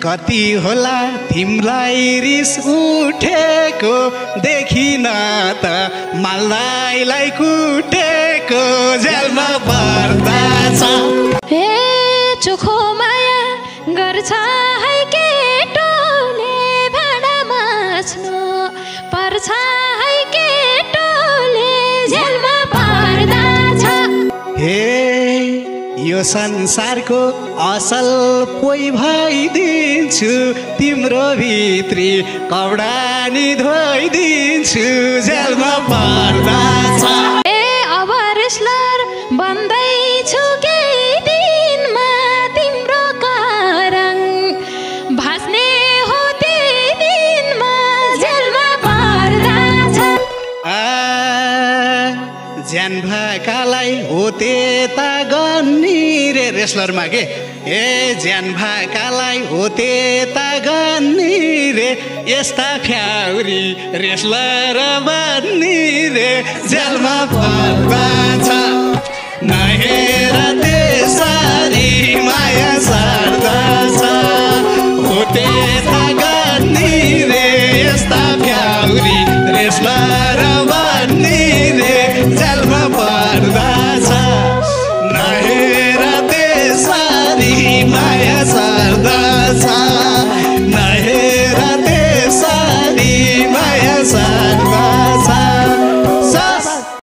कति होला तिमलाई रिस उठेको देखिन त मलाईलाई कुटेको जेलमा पर्दा छ हे चोखो माया गर्छ है केटोले भाँडा माझ्नु पर्छ है केटोले जेलमा पर्दा छ हे यो संसारको असल पोइ भइदिन्छु तिम्रो भित्री कपडा नि धोइदिन्छु जेलमा पर्दा छ ए अब रेस्लर बन्दैछु केही दिनमा तिम्रो करङ भास्ने हो त्यही दिनमा जेलमा पर्दा छ ज्यान भएकालाई हो त्यता गन्नी रे रेस्लरमा के ए ज्यान भएकालाई हो त्यता गन्नी रे यस्ता फ्याउरी रेस्लर बन्नी रे जेलमा पर्दा छ नहेर